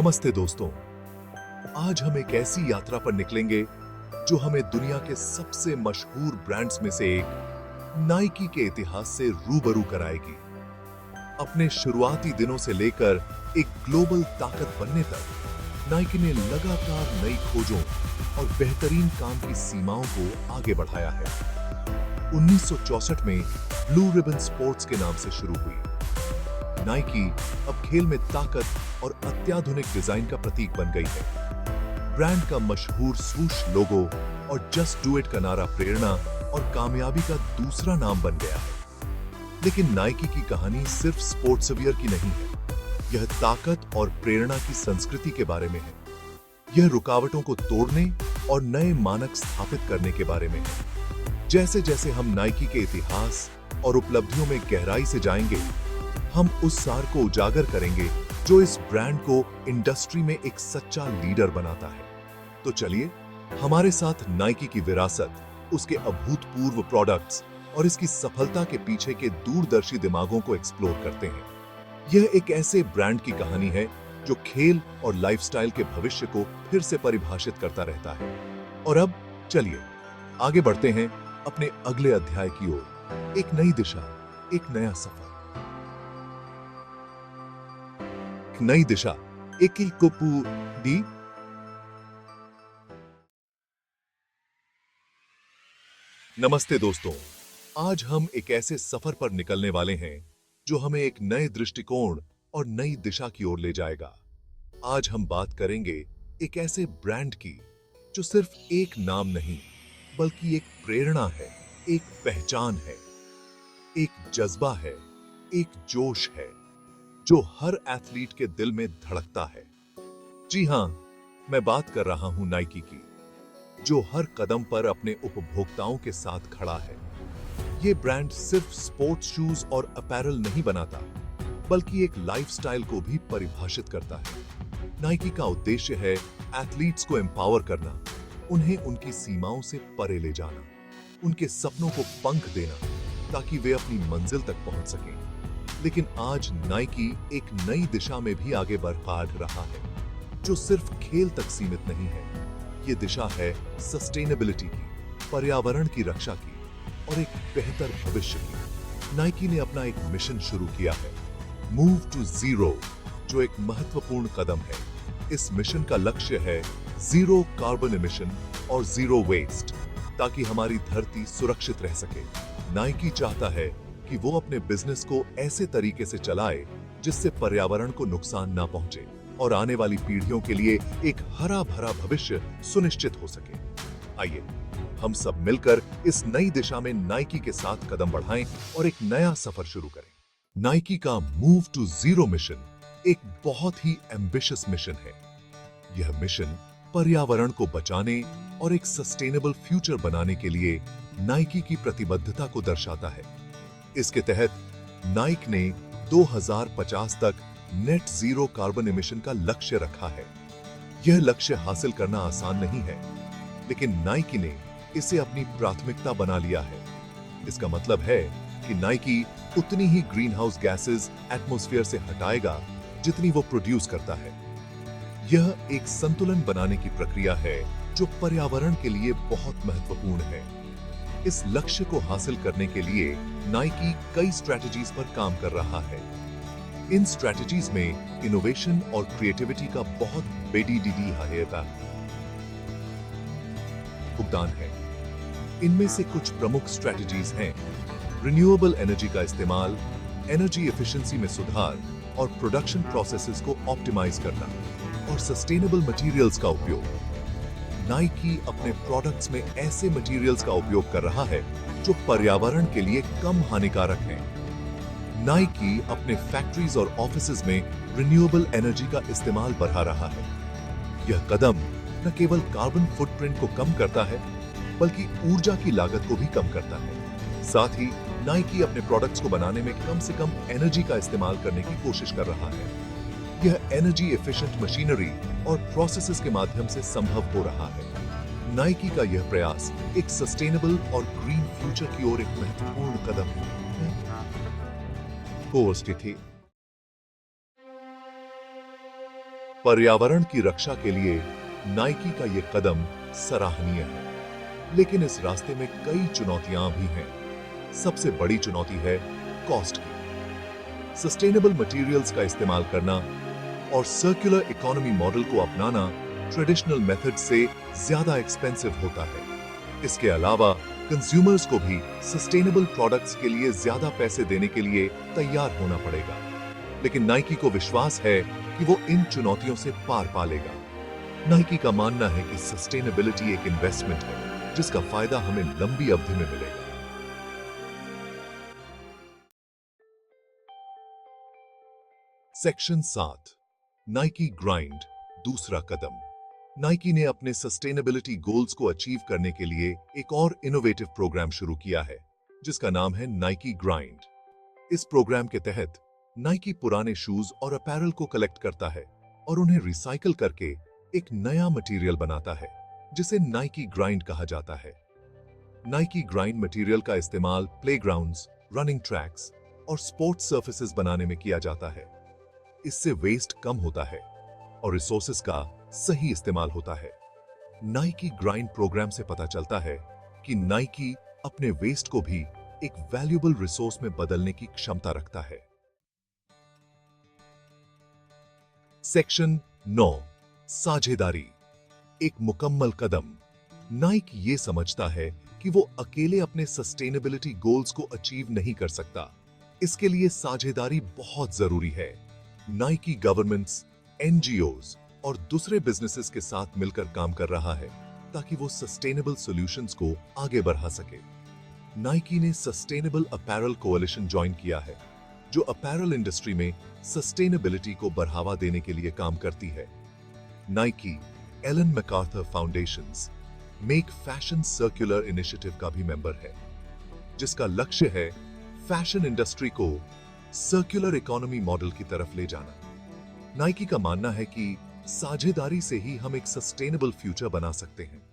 नमस्ते दोस्तों। आज हम एक ऐसी यात्रा पर निकलेंगे जो हमें दुनिया के सबसे मशहूर ब्रांड्स में से एक नाइकी के इतिहास से रूबरू कराएगी। अपने शुरुआती दिनों से लेकर एक ग्लोबल ताकत बनने तक नाइकी ने लगातार नई खोजों और बेहतरीन काम की सीमाओं को आगे बढ़ाया है। 1964 में ब्लू रिबन स्पोर्ट्स के नाम से शुरू हुई नाइकी अब खेल में ताकत और अत्याधुनिक डिजाइन का प्रतीक बन गई है। ब्रांड का मशहूर स्वूश लोगो और जस्ट डू इट का नारा प्रेरणा और कामयाबी का दूसरा नाम बन गया है। लेकिन नाइकी की कहानी सिर्फ स्पोर्ट्स वियर की नहीं है, यह ताकत और प्रेरणा की संस्कृति के बारे में है। यह रुकावटों को तोड़ने और नए मानक स्थापित करने के बारे में है। जैसे जैसे हम नाइकी के इतिहास और उपलब्धियों में गहराई से जाएंगे, हम उस सार को उजागर करेंगे जो इस ब्रांड को इंडस्ट्री में एक सच्चा लीडर बनाता है। तो चलिए हमारे साथ नाइकी की विरासत, उसके अभूतपूर्व प्रोडक्ट्स और इसकी सफलता के पीछे के दूरदर्शी दिमागों को एक्सप्लोर करते हैं। यह एक ऐसे ब्रांड की कहानी है जो खेल और लाइफस्टाइल के भविष्य को फिर से परिभाषित करता रहता है। और अब चलिए आगे बढ़ते हैं अपने अगले अध्याय की ओर। एक नई दिशा, एक नया सफर। नई दिशा, एक डी। नमस्ते दोस्तों, आज हम एक ऐसे सफर पर निकलने वाले हैं जो हमें एक नए दृष्टिकोण और नई दिशा की ओर ले जाएगा। आज हम बात करेंगे एक ऐसे ब्रांड की जो सिर्फ एक नाम नहीं बल्कि एक प्रेरणा है, एक पहचान है, एक जज्बा है, एक जोश है जो हर एथलीट के दिल में धड़कता है। जी हां, मैं बात कर रहा हूं नाइकी की, जो हर कदम पर अपने उपभोक्ताओं के साथ खड़ा है। यह ब्रांड सिर्फ स्पोर्ट्स शूज और अपैरल नहीं बनाता, बल्कि एक लाइफस्टाइल को भी परिभाषित करता है। नाइकी का उद्देश्य है एथलीट्स को एम्पावर करना, उन्हें उनकी सीमाओं से परे ले जाना, उनके सपनों को पंख देना ताकि वे अपनी मंजिल तक पहुंच सकें। लेकिन आज नाइकी एक नई दिशा में भी आगे बढ़ रहा है, जो सिर्फ खेल तक सीमित नहीं है। ये दिशा है सस्टेनेबिलिटी की, पर्यावरण की रक्षा की और एक बेहतर भविष्य की। नाइकी ने अपना एक मिशन शुरू किया है, मूव टू जीरो, जो एक महत्वपूर्ण कदम है। इस मिशन का लक्ष्य है जीरो कार्बन एमिशन और जीरो वेस्ट, ताकि हमारी धरती सुरक्षित रह सके। नाइकी चाहता है कि वो अपने बिजनेस को ऐसे तरीके से चलाए जिससे पर्यावरण को नुकसान ना पहुंचे और आने वाली पीढ़ियों के लिए एक हरा भरा भविष्य सुनिश्चित हो सके। आइए हम सब मिलकर इस नई दिशा में नाइकी के साथ कदम बढ़ाएं और एक नया सफर शुरू करें। नाइकी का मूव टू जीरो मिशन एक बहुत ही एम्बिशियस मिशन है। यह मिशन पर्यावरण को बचाने और एक सस्टेनेबल फ्यूचर बनाने के लिए नाइकी की प्रतिबद्धता को दर्शाता है। इसके तहत नाइक ने 2050 तक नेट जीरो कार्बन एमिशन का लक्ष्य रखा है। यह लक्ष्य हासिल करना आसान नहीं है, लेकिन नाइकी ने इसे अपनी प्राथमिकता बना लिया है। इसका मतलब है कि नाइकी उतनी ही ग्रीन हाउस गैसेस एटमॉस्फेयर से हटाएगा जितनी वो प्रोड्यूस करता है। यह एक संतुलन बनाने की प्रक्रिया है जो पर्यावरण के लिए बहुत महत्वपूर्ण है। इस लक्ष्य को हासिल करने के लिए नाइकी कई स्ट्रेटजीज पर काम कर रहा है। इन स्ट्रेटजीज में इनोवेशन और क्रिएटिविटी का बहुत बड़ी भुगतान है। इनमें से कुछ प्रमुख स्ट्रेटजीज हैं: रिन्यूएबल एनर्जी का इस्तेमाल, एनर्जी एफिशिएंसी में सुधार और प्रोडक्शन प्रोसेसेस को ऑप्टिमाइज करना, और सस्टेनेबल मटेरियल्स का उपयोग। नाइकी अपने प्रोडक्ट्स में ऐसे मटेरियल्स का उपयोग कर रहा है जो पर्यावरण के लिए कम हानिकारक हैं। नाइकी अपने फैक्ट्रीज और ऑफिसेज में रिन्यूएबल एनर्जी का इस्तेमाल बढ़ा रहा है। यह कदम न केवल कार्बन फुटप्रिंट को कम करता है, बल्कि ऊर्जा की लागत को भी कम करता है। साथ ही नाइकी अपने प्रोडक्ट्स को बनाने में कम से कम एनर्जी का इस्तेमाल करने की कोशिश कर रहा है। यह एनर्जी एफिशिएंट मशीनरी और प्रोसेसेस के माध्यम से संभव हो रहा है। नाइकी का यह प्रयास एक सस्टेनेबल और ग्रीन फ्यूचर की ओर एक महत्वपूर्ण कदम है। पर्यावरण की रक्षा के लिए नाइकी का ये कदम सराहनीय है, लेकिन इस रास्ते में कई चुनौतियां भी हैं। सबसे बड़ी चुनौती है कॉस्ट की। सस्टेनेबल मटेरियल्स का इस्तेमाल करना और सर्कुलर इकोनॉमी मॉडल को अपनाना ट्रेडिशनल मेथड से ज्यादा एक्सपेंसिव होता है। इसके अलावा कंज्यूमर्स को भी सस्टेनेबल प्रोडक्ट्स के लिए ज्यादा पैसे देने के लिए तैयार होना पड़ेगा। लेकिन नाइकी को विश्वास है कि वो इन चुनौतियों से पार पा लेगा। नाइकी का मानना है कि सस्टेनेबिलिटी एक इन्वेस्टमेंट है जिसका फायदा हमें लंबी अवधि में मिलेगा। सेक्शन 7, नाइकी ग्राइंड, दूसरा कदम। नाइकी ने अपने सस्टेनेबिलिटी गोल्स को अचीव करने के लिए एक और इनोवेटिव प्रोग्राम शुरू किया है जिसका नाम है नाइकी ग्राइंड। इस प्रोग्राम के तहत नाइकी पुराने शूज और अपैरल को कलेक्ट करता है और उन्हें रिसाइकल करके एक नया मटेरियल बनाता है जिसे नाइकी ग्राइंड कहा जाता है। नाइकी ग्राइंड मटेरियल का इस्तेमाल प्लेग्राउंड्स, रनिंग ट्रैक्स और स्पोर्ट्स सर्फेसेस बनाने में किया जाता है। इससे वेस्ट कम होता है और रिसोर्सेस का सही इस्तेमाल होता है। नाइकी ग्राइंड प्रोग्राम से पता चलता है कि नाइकी अपने वेस्ट को भी एक वैल्यूएबल रिसोर्स में बदलने की क्षमता रखता है। सेक्शन 9, साझेदारी, एक मुकम्मल कदम। नाइकी ये समझता है कि वो अकेले अपने सस्टेनेबिलिटी गोल्स को अचीव नहीं कर सकता। इसके लिए साझेदारी बहुत जरूरी है। नाइकी गवर्नमेंट्स, एनजीओज और दूसरे बिजनेसेस के साथ मिलकर काम कर रहा है ताकि वो सस्टेनेबल सॉल्यूशंस को आगे बढ़ा सके। नाइकी ने सस्टेनेबल अपैरल कोalition ज्वाइन किया है जो अपैरल इंडस्ट्री में सस्टेनेबिलिटी को बढ़ावा देने के लिए काम करती है। Nike Ellen MacArthur foundations make fashion circular initiative का भी मेंबर है जिसका लक्ष्य है फैशन इंडस्ट्री को सर्कुलर इकोनॉमी मॉडल की तरफ ले जाना। नाइकी का मानना है कि साझेदारी से ही हम एक सस्टेनेबल फ्यूचर बना सकते हैं।